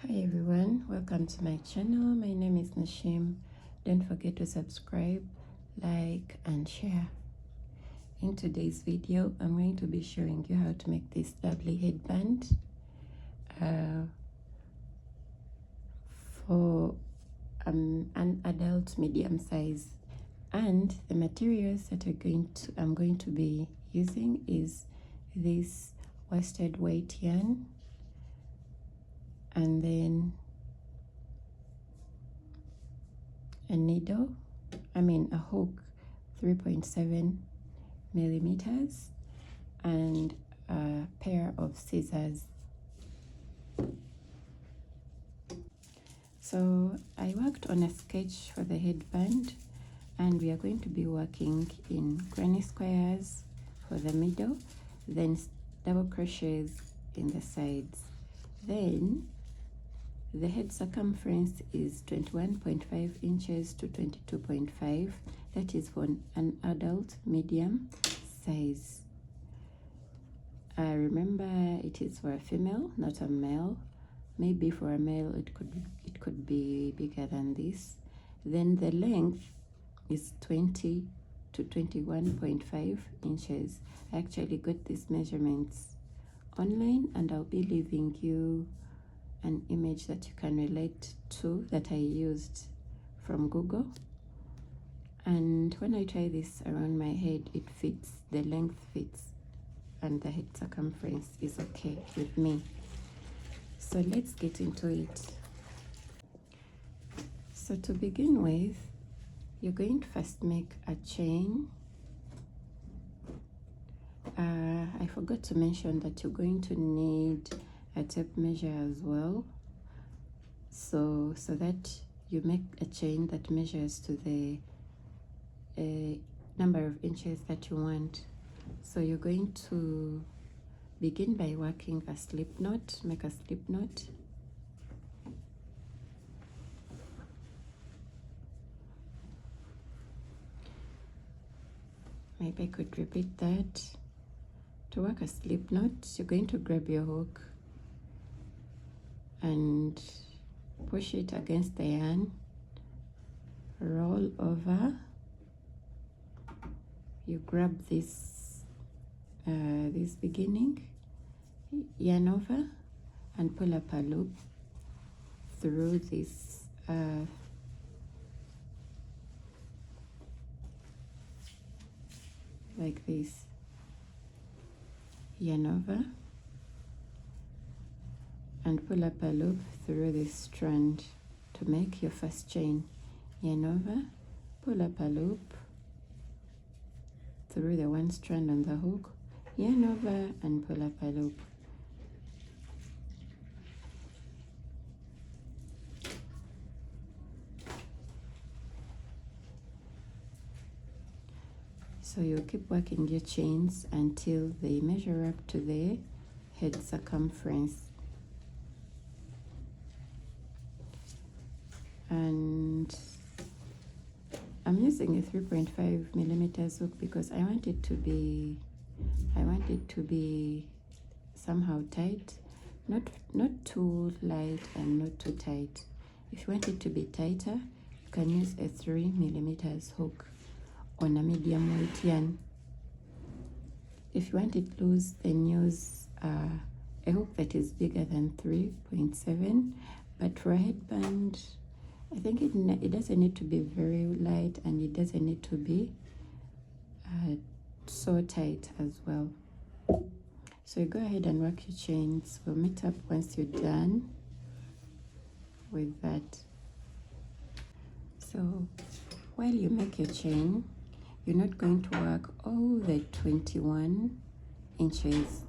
Hi everyone, welcome to my channel. My name is Nashim. Don't forget to subscribe, like and share. In today's video I'm going to be showing you how to make this lovely headband for an adult medium size, and the materials that I'm going to be using is this worsted weight yarn, and then a needle, a hook 3.7 millimeters, and a pair of scissors. So I worked on a sketch for the headband, and we are going to be working in granny squares for the middle, then double crochets in the sides. Then the head circumference is 21.5 inches to 22.5. That is for an adult medium size. Remember, it is for a female, not a male. Maybe for a male it could be bigger than this. Then the length is 20 to 21.5 inches. I actually got these measurements online, and I'll be leaving you an image that you can relate to that I used from Google. And when I try this around my head, it fits, the length fits, and the head circumference is okay with me. So let's get into it. So to begin with, you're going to first make a chain. I forgot to mention that you're going to need a tape measure as well, so that you make a chain that measures to the number of inches that you want. So you're going to begin by working a slip knot. Make a slip knot. Maybe I could repeat that. To work a slip knot, you're going to grab your hook and push it against the yarn, roll over. You grab this beginning, yarn over, and pull up a loop through this like this. Yarn over and pull up a loop through this strand to make your first chain. Yarn over, pull up a loop through the one strand on the hook, yarn over and pull up a loop. So you'll keep working your chains until they measure up to the head circumference. And I'm using a 3.5 millimeters hook because I want it to be somehow tight, not too light and not too tight. If you want it to be tighter, you can use a 3 millimeters hook on a medium weight yarn. If you want it loose, then use a hook that is bigger than 3.7. But for a headband, I think it doesn't need to be very light, and it doesn't need to be so tight as well. So you go ahead and work your chains. We'll meet up once you're done with that. So while you make your chain, you're not going to work all the 21 inches.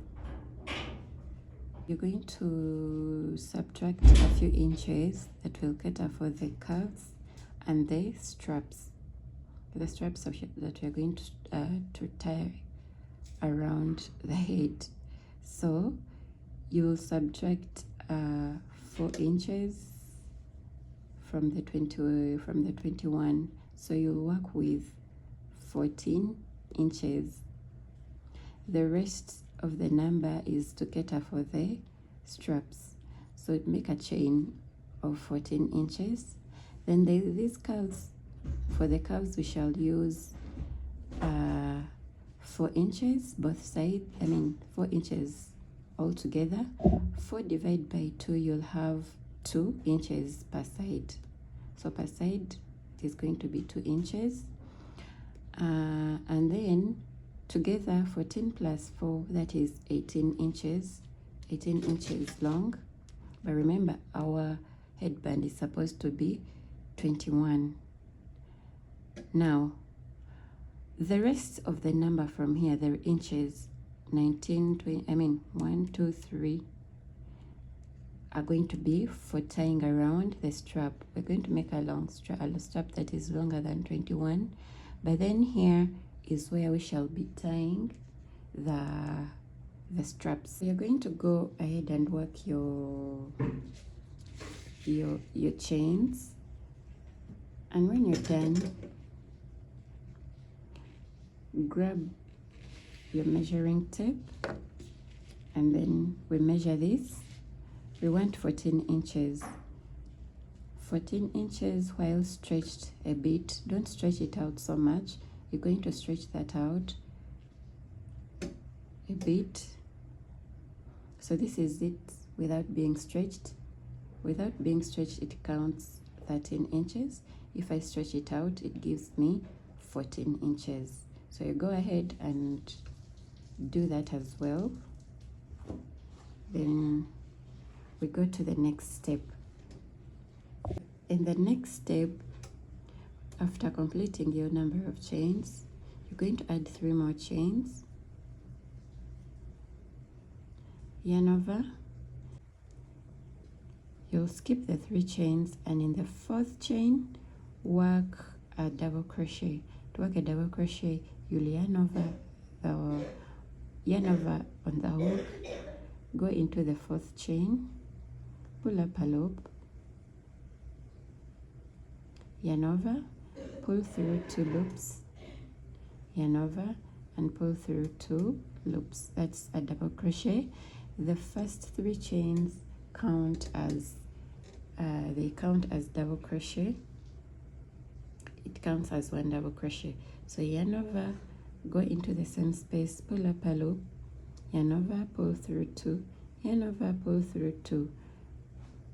You're going to subtract a few inches that will cater for the curves and the straps. The straps that we're going to tie around the head. So you will subtract 4 inches from the 21. So you'll work with 14 inches. The rest of the number is to cater for the straps. so make a chain of 14 inches. Then these curves, for the curves we shall use 4 inches both sides, 4 inches altogether. 4 divided by 2, you'll have 2 inches per side. So per side it is going to be 2 inches. And then together 14 plus 4, that is 18 inches. 18 inches long. But remember, our headband is supposed to be 21. Now, the rest of the number from here, the inches, 19, 20, 1, 2, 3, are going to be for tying around the strap. We're going to make a long strap, a strap that is longer than 21. But then here is where we shall be tying the straps. You're going to go ahead and work your chains, and when you're done, grab your measuring tape, and then we measure this. We want 14 inches. 14 inches while stretched a bit. Don't stretch it out so much. You're going to stretch that out a bit. So this is it without being stretched. Without being stretched, it counts 13 inches. If I stretch it out, it gives me 14 inches. So you go ahead and do that as well. Then we go to the next step. In the next step, after completing your number of chains, you're going to add 3 more chains. Yarn over. You'll skip the 3 chains, and in the 4th chain, work a double crochet. To work a double crochet, you'll yarn over on the hook, go into the 4th chain, pull up a loop, yarn over, pull through 2 loops, yarn over, and pull through 2 loops. That's a double crochet. The first 3 chains count as double crochet. It counts as 1 double crochet. So yarn over, go into the same space, pull up a loop, yarn over, pull through 2, yarn over, pull through 2.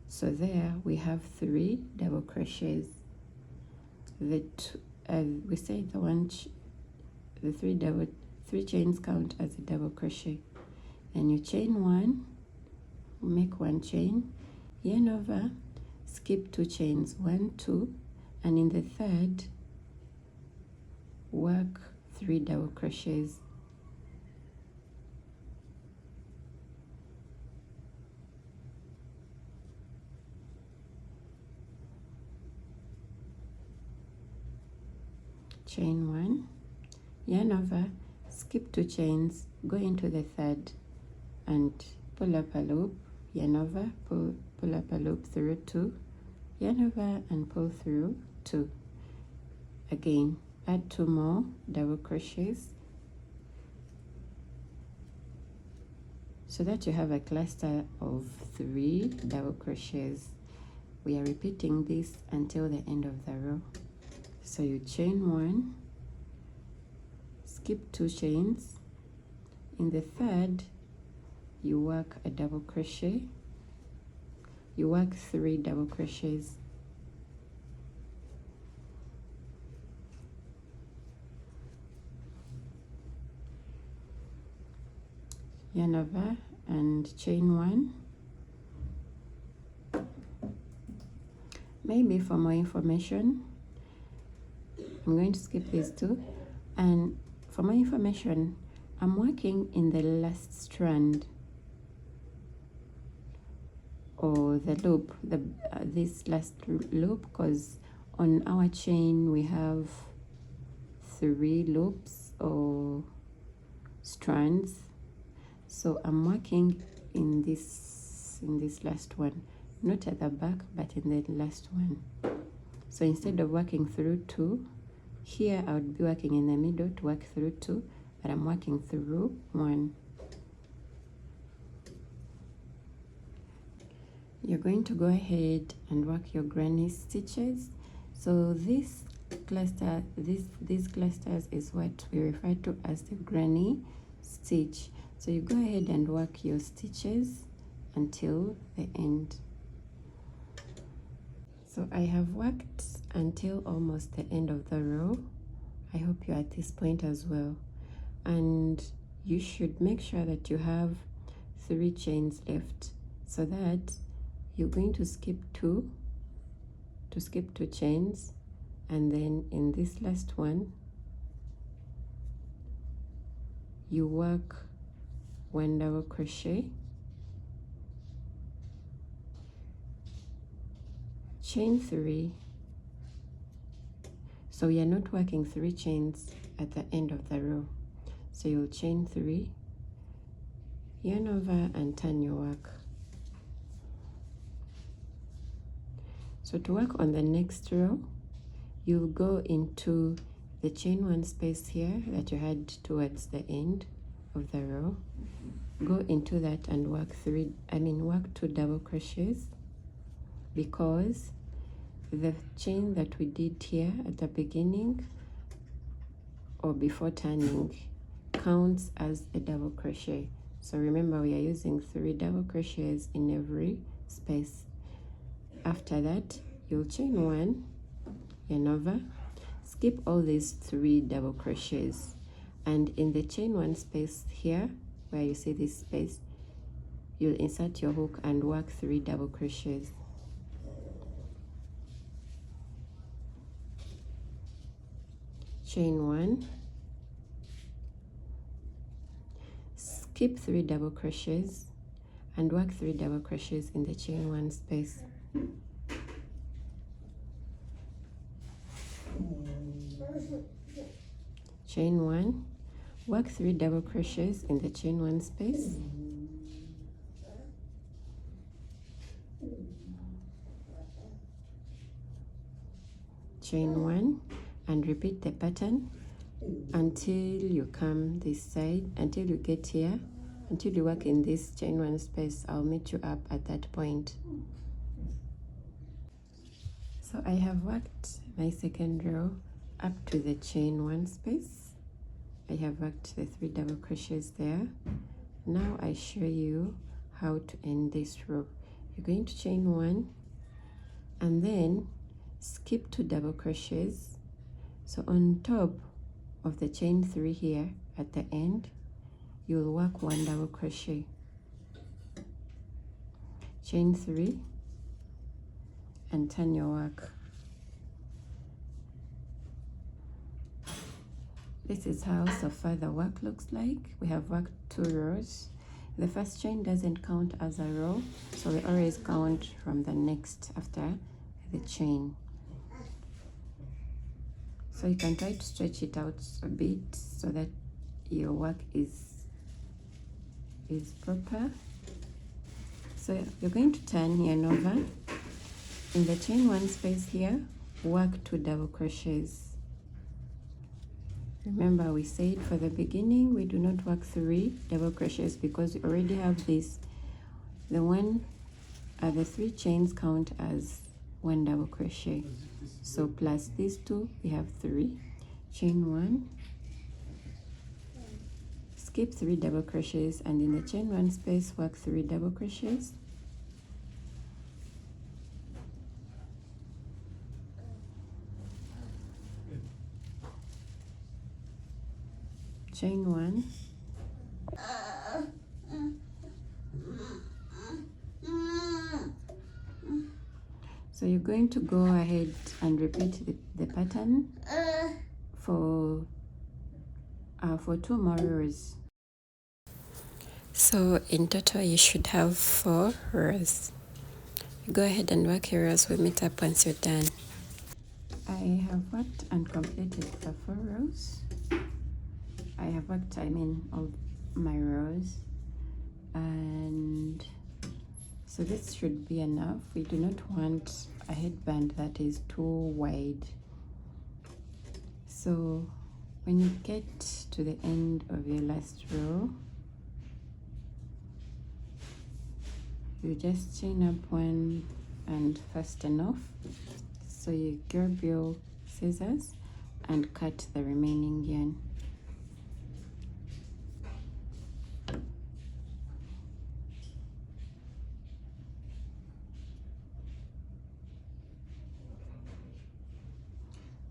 So there we have 3 double crochets. We say the 3 chains count as a double crochet. Then you chain 1, make 1 chain, yarn over, skip 2 chains, 1, 2, and in the 3rd, work 3 double crochets. Chain 1, yarn over, skip 2 chains, go into the 3rd, and pull up a loop, yarn over, pull up a loop through 2, yarn over, and pull through 2. Again, add 2 more double crochets so that you have a cluster of 3 double crochets. We are repeating this until the end of the row. So you chain 1, skip 2 chains, in the 3rd you work a double crochet, you work 3 double crochets, yarn over and chain 1. Maybe for more information, I'm going to skip these 2, and for more information, I'm working in the last strand or the loop, this last loop, because on our chain we have 3 loops or strands. So I'm working in this last one, not at the back, but in the last one. So instead of working through 2, here I would be working in the middle to work through 2, but I'm working through 1. you're going to go ahead and work your granny stitches. So this cluster, these clusters is what we refer to as the granny stitch. So you go ahead and work your stitches until the end. So I have worked until almost the end of the row. I hope you're at this point as well. And you should make sure that you have 3 chains left, so that you're going to skip 2 chains, and then in this last one you work 1 double crochet, chain 3. So you're not working 3 chains at the end of the row, so you'll chain 3, yarn over and turn your work. So to work on the next row, you'll go into the chain 1 space here that you had towards the end of the row. Go into that and work 2 double crochets, because the chain that we did here at the beginning or before turning counts as a double crochet. So remember, we are using 3 double crochets in every space. After that, you'll chain 1, yarn over, skip all these 3 double crochets, and in the chain 1 space here where you see this space, you'll insert your hook and work 3 double crochets. Chain 1, skip 3 double crochets and work 3 double crochets in the chain 1 space. Chain 1, work 3 double crochets in the chain 1 space. Chain 1 and repeat the pattern until you come this side, until you get here, until you work in this chain 1 space. I'll meet you up at that point. So I have worked my second row up to the chain 1 space. I have worked the 3 double crochets there. Now I show you how to end this row. You're going to chain 1 and then skip 2 double crochets. So on top of the chain 3 here at the end, you'll work 1 double crochet, chain 3 and turn your work. This is how so far the work looks like. We have worked 2 rows. The first chain doesn't count as a row, so we always count from the next after the chain. So you can try to stretch it out a bit so that your work is proper. So you're going to turn yarn over. In the chain 1 space here, work 2 double crochets. Remember, we said for the beginning we do not work 3 double crochets because we already have this. The 3 chains count as 1 double crochet. So plus these 2, we have 3. Chain 1, skip 3 double crochets, and in the chain 1 space work 3 double crochets. Chain 1, so you're going to go ahead and repeat the pattern for 2 more rows. So in total you should have 4 rows. Go ahead and work your rows. We'll meet up once you're done. I have worked and completed the 4 rows. I have worked, all my rows, and so this should be enough. We do not want a headband that is too wide. So when you get to the end of your last row, you just chain up one and fasten off. So you grab your scissors and cut the remaining yarn.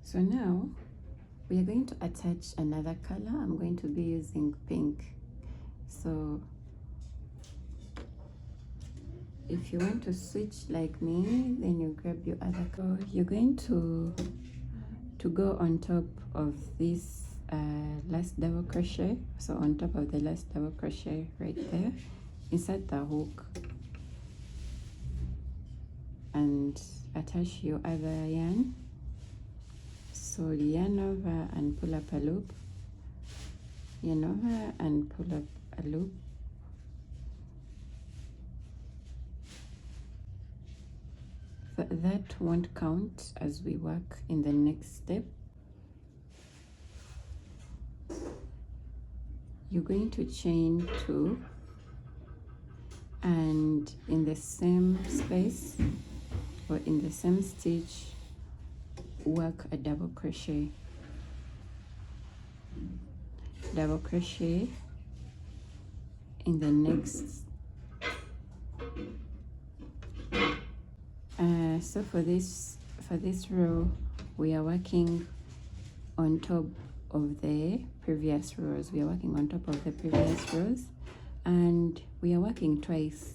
So now we are going to attach another color. I'm going to be using pink. So if you want to switch like me, then you grab your other color. You're going to go on top of this last double crochet. So on top of the last double crochet right there, insert the hook and attach your other yarn. So yarn over and pull up a loop, yarn over and pull up a loop, that won't count as we work in the next step. You're going to chain 2 and in the same space or in the same stitch work a double crochet in the next. So for this row we are working on top of the previous rows. We are working on top of the previous rows and we are working twice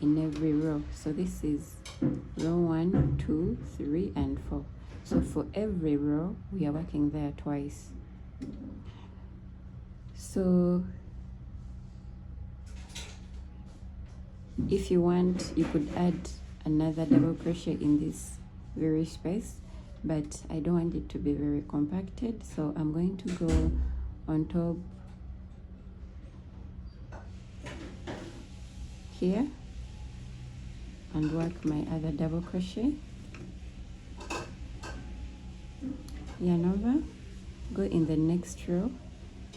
in every row. So this is row 1, 2, 3 and 4. So for every row we are working there twice. So if you want, you could add another double crochet in this very space, but I don't want it to be very compacted, so I'm going to go on top here and work my other double crochet, yarn over, go in the next row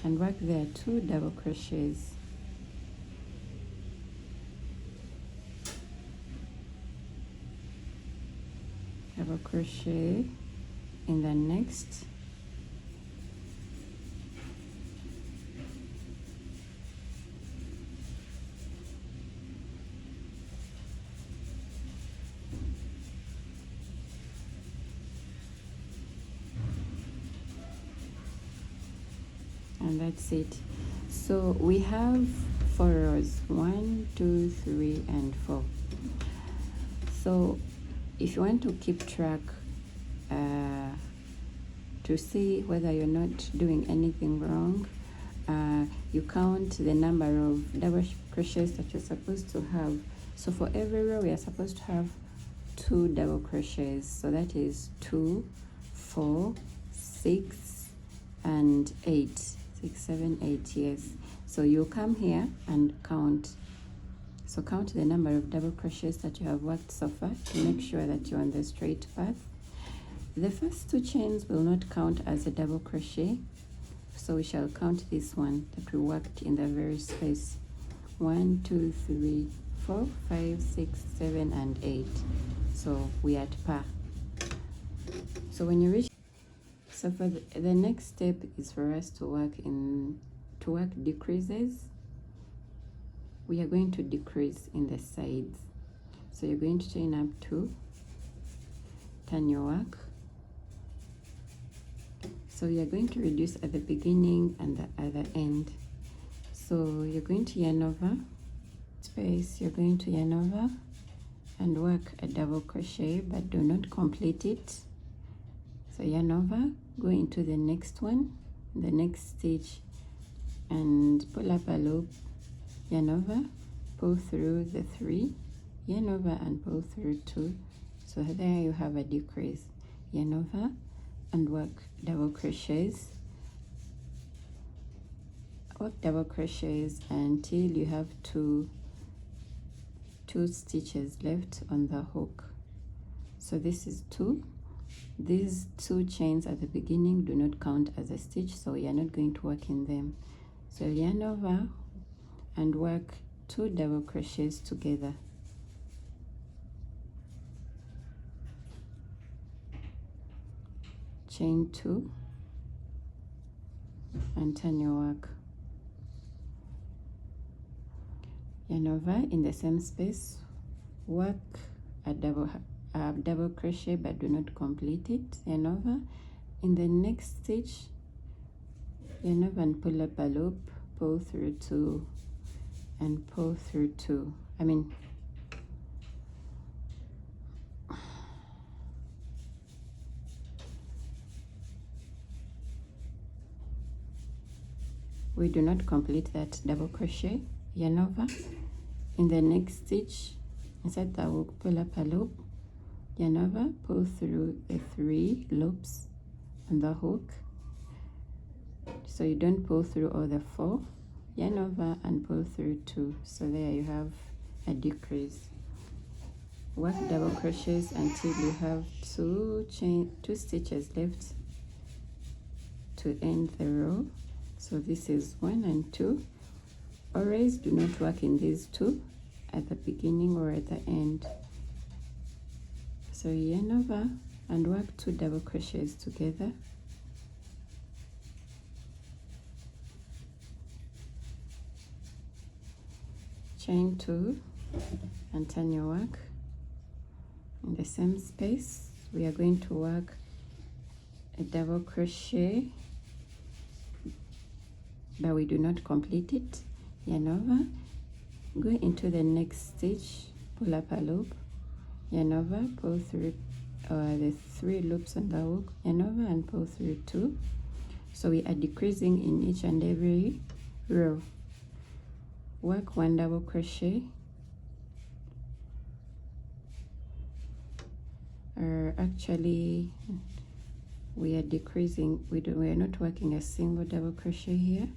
and work there 2 double crochets. Double crochet in the next, and that's it. So we have 4 rows, 1, 2, 3 and 4. So if you want to keep track to see whether you're not doing anything wrong, you count the number of double crochets that you're supposed to have. So for every row we are supposed to have 2 double crochets. So that is 2, 4, 6 and 8. 6, 7, 8, yes. So you come here and count. So count the number of double crochets that you have worked so far to make sure that you're on the straight path. The first 2 chains will not count as a double crochet, so we shall count this one that we worked in the very space. 1, 2, 3, 4, 5, 6, 7 and 8. So we are at par. So when you reach, so for the next step is for us to work decreases. We are going to decrease in the sides. So you're going to chain up 2, turn your work. So you're going to reduce at the beginning and the other end. So you're going to yarn over space, you're going to yarn over and work a double crochet, but do not complete it. So yarn over, go into the next one, the next stitch and pull up a loop, yarn over, pull through the 3, yarn over and pull through 2. So there you have a decrease. Yarn over and work double crochets. Work double crochets until you have two stitches left on the hook. So this is 2. These 2 chains at the beginning do not count as a stitch, so you're not going to work in them. So yarn over and work 2 double crochets together. chain 2 and turn your work. Yarn over in the same space, work a double crochet but do not complete it. Yarn over in the next stitch, yarn over and pull up a loop, pull through 2 and pull through 2. We do not complete that double crochet. Yarn over in the next stitch, inside the hook, pull up a loop, yarn over, pull through the 3 loops on the hook, so you don't pull through all the 4. Yarn over and pull through 2, so there you have a decrease. Work double crochets until you have 2 stitches left to end the row. So this is 1 and 2. Always do not work in these 2 at the beginning or at the end. So yarn over and work 2 double crochets together. Chain 2 and turn your work. In the same space, we are going to work a double crochet, but we do not complete it. Yarn over, go into the next stitch, pull up a loop, yarn over, pull through the 3 loops on the hook, yarn over and pull through 2. So we are decreasing in each and every row. Work 1 double crochet, actually we are decreasing. We are not working a single double crochet here.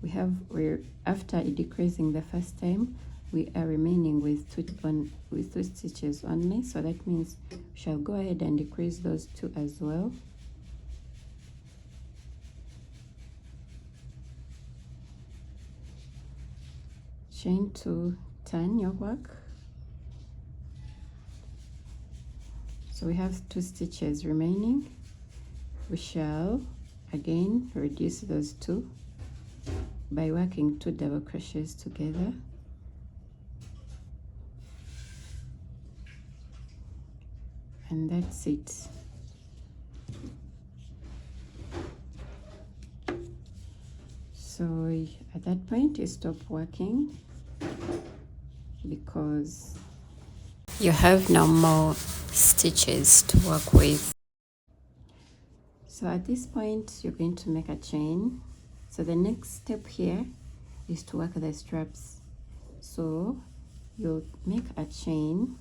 We're after decreasing the first time, we are remaining with 2 stitches only, so that means we shall go ahead and decrease those 2 as well. Chain 2, turn your work. So we have 2 stitches remaining. We shall again reduce those 2 by working 2 double crochets together. And that's it. So at that point you stop working because you have no more stitches to work with. So at this point you're going to make a chain. So the next step here is to work the straps. So you'll make a chain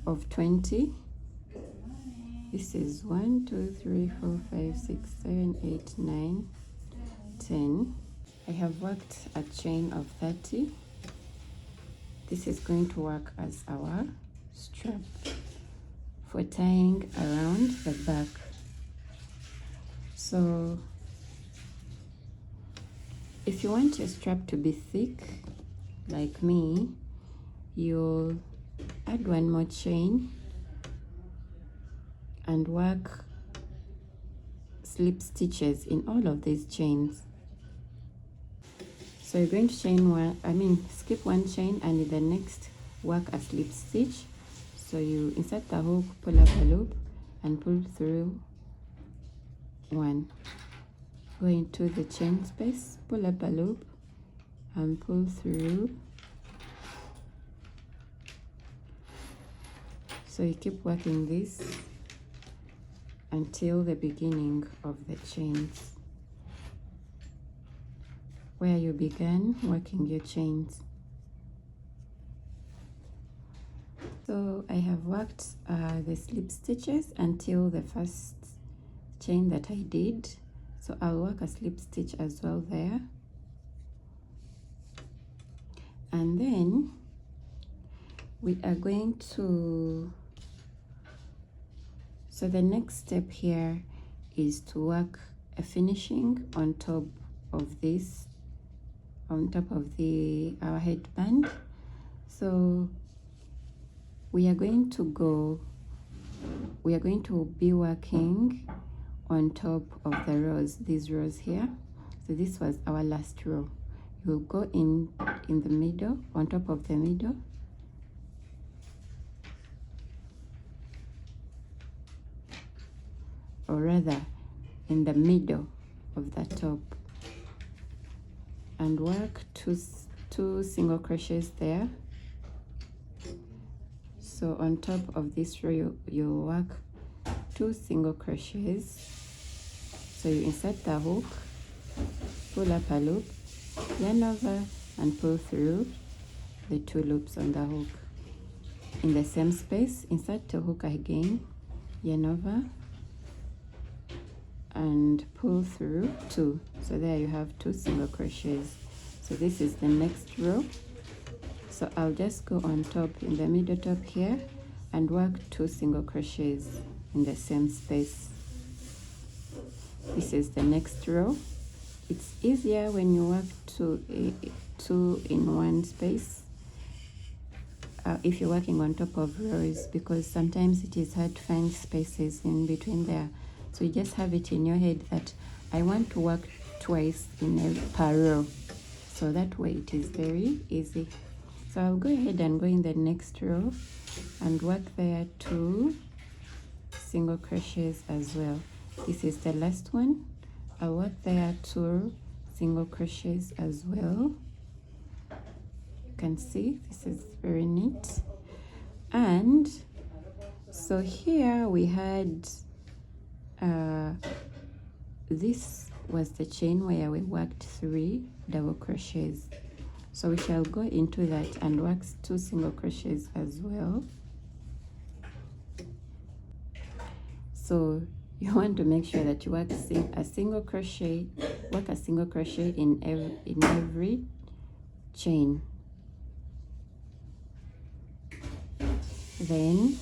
of 20. This is 1, 2, 3, 4, 5, 6, 7, 8, 9, 10. I have worked a chain of 30. This is going to work as our strap for tying around the back. So if you want your strap to be thick like me, you'll add 1 more chain and work slip stitches in all of these chains. So you're going to skip 1 chain and in the next work a slip stitch. So you insert the hook, pull up a loop and pull through 1. Go into the chain space, pull up a loop and pull through. So you keep working this until the beginning of the chains, where you began working your chains. So I have worked the slip stitches until the first chain that I did. So I'll work a slip stitch as well there. And then we are going to, so the next step here is to work a finishing on top of this, on top of our headband. So we are going to be working on top of the rows, these rows here. So this was our last row. You'll go in the middle, on top of the middle, or rather in the middle of the top, and work two single crochets there. So on top of this row you'll work 2 single crochets. So you insert the hook, pull up a loop, yarn over and pull through the 2 loops on the hook. In the same space, insert the hook again, yarn over and pull through 2. So there you have 2 single crochets. So this is the next row. So I'll just go on top in the middle top here and work 2 single crochets in the same space. This is the next row. It's easier when you work 2 in one space if you're working on top of rows, because sometimes it is hard to find spaces in between there. So you just have it in your head that I want to work twice per row. So that way it is very easy. So I'll go ahead and go in the next row and work there 2 single crochets as well. This is the last one. I'll work there 2 single crochets as well. You can see this is very neat. And so here we had this was the chain where we worked 3 double crochets. So we shall go into that and work 2 single crochets as well. So you want to make sure that you work a single crochet in every chain. Then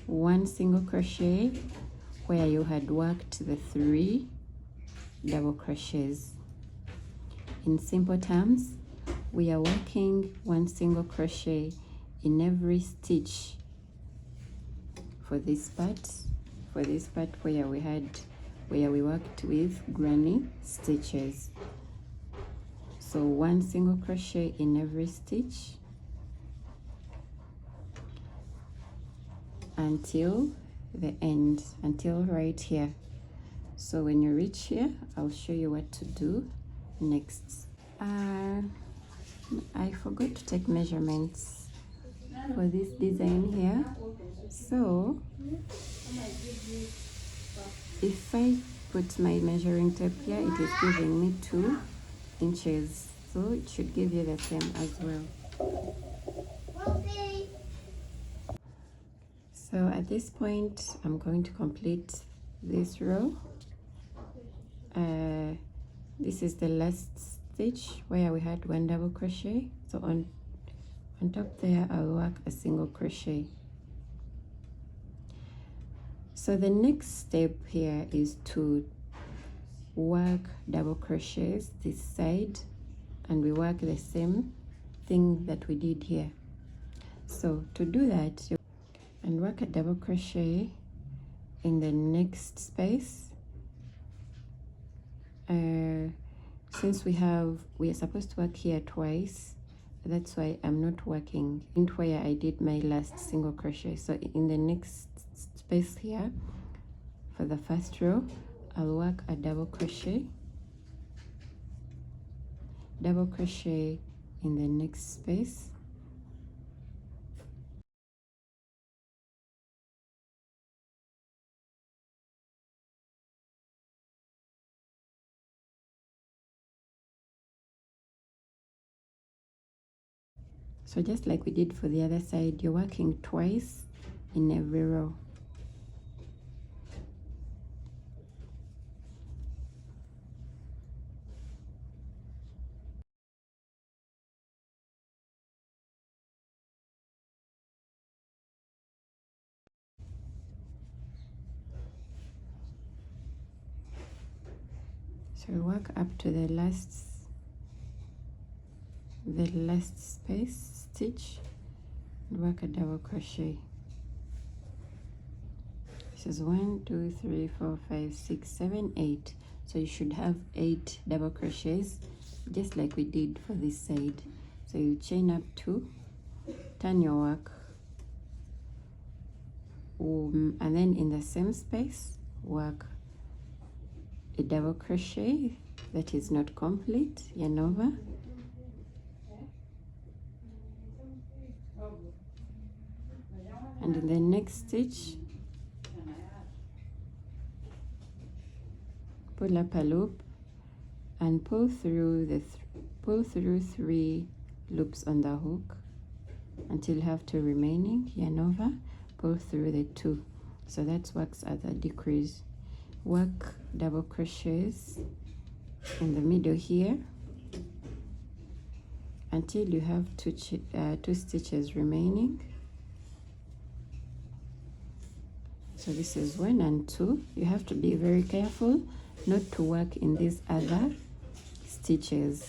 1 single crochet where you had worked the 3 double crochets. In simple terms, we are working 1 single crochet in every stitch for this part where we worked with granny stitches. So 1 single crochet in every stitch until the end, until right here. So when you reach here, I'll show you what to do next. I forgot to take measurements for this design here. So if I put my measuring tape here, it is giving me 2 inches. So it should give you the same as well. So at this point, I'm going to complete this row. This is the last stitch where we had 1 double crochet. So on top there, I'll work a single crochet. So the next step here is to work double crochets this side, and we work the same thing that we did here. So to do that, and work a double crochet in the next space. Since we are supposed to work here twice, that's why I'm not working in where I did my last single crochet. So in the next space here, for the first row, I'll work a double crochet in the next space. So just like we did for the other side, you're working twice in every row. So work up to the last space stitch, work a double crochet. This is 1 2 3 4 5 6 7 8, so you should have 8 double crochets, just like we did for this side. So you chain up 2, turn your work, and then in the same space work a double crochet that is not complete, yarn over, and in the next stitch pull up a loop and pull through 3 loops on the hook until you have 2 remaining, yarn over, pull through the 2. So that works as a decrease. Work double crochets in the middle here until you have 2 stitches remaining. So this is 1 and 2. You have to be very careful not to work in these other stitches.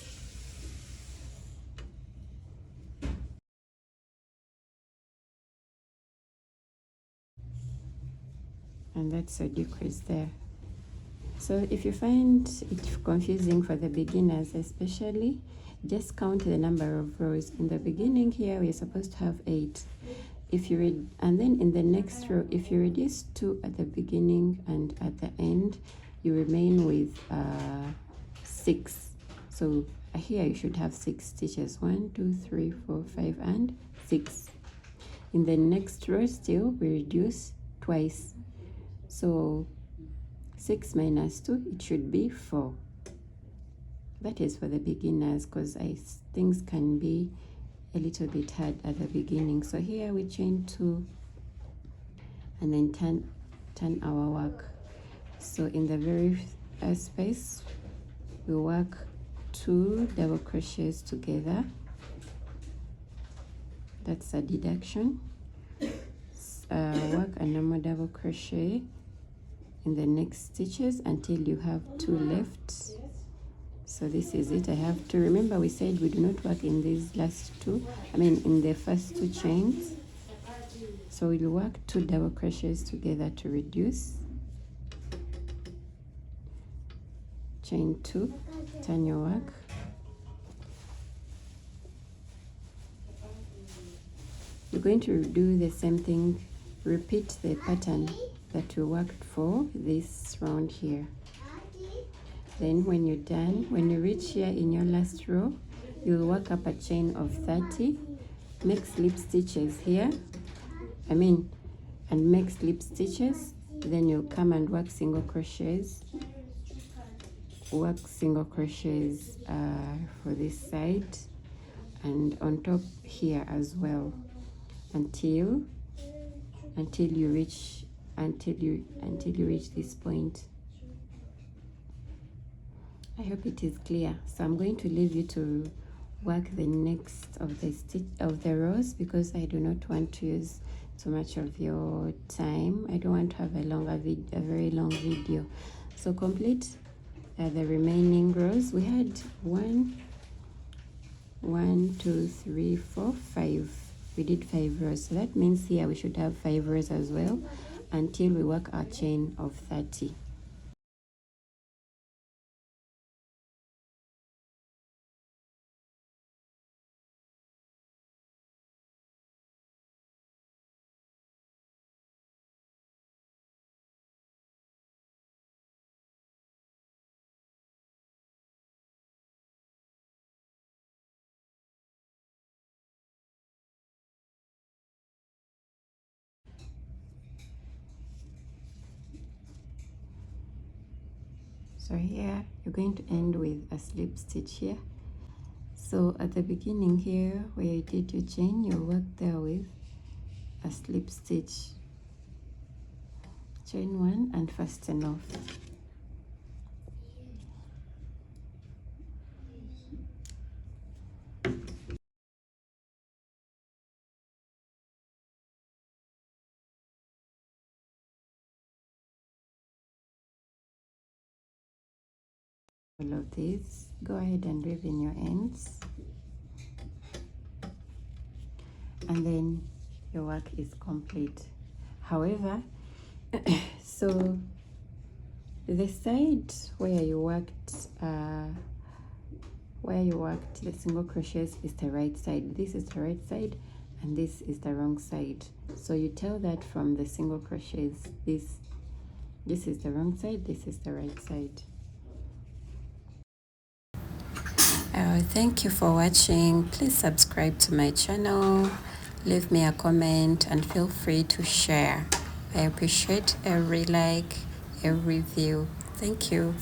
And that's a decrease there. So if you find it confusing for the beginners especially, just count the number of rows. In the beginning here we're supposed to have 8. If you read, and then in the next row, if you reduce 2 at the beginning and at the end, you remain with 6. So here you should have 6 stitches, 1 2 3 4 5 and 6. In the next row still we reduce twice, so 6 minus 2, it should be 4. That is for the beginners, because things can be a little bit hard at the beginning. So here we chain 2 and then turn our work. So in the very first space we work 2 double crochets together. That's a deduction. Work a normal double crochet in the next stitches until you have 2 left. So this is it. I have to remember, we said we do not work in these last 2, in the first 2 chains. So we'll work 2 double crochets together to reduce. Chain 2, turn your work, you're going to do the same thing, repeat the pattern that we worked for this round here. Then when you're done, when you reach here in your last row, you'll work up a chain of 30, make slip stitches here, and make slip stitches. Then you'll come and work single crochets, for this side and on top here as well, until you reach this point. I hope it is clear. So I'm going to leave you to work the next of the rows, because I do not want to use too much of your time. I don't want to have a very long video. So complete the remaining rows. We had 1 2 3 4 5. We did 5 rows, so that means here we should have 5 rows as well until we work our chain of 30. So here you're going to end with a slip stitch here. So at the beginning here where you did your chain, you'll work there with a slip stitch, chain 1 and fasten off. All of these, go ahead and weave in your ends, and then your work is complete. However, so the side where you worked the single crochets is the right side. This is the right side and this is the wrong side. So you tell that from the single crochets. This is the wrong side, this is the right side. Thank you for watching. Please subscribe to my channel, leave me a comment, and feel free to share. I appreciate every like, every view. Thank you.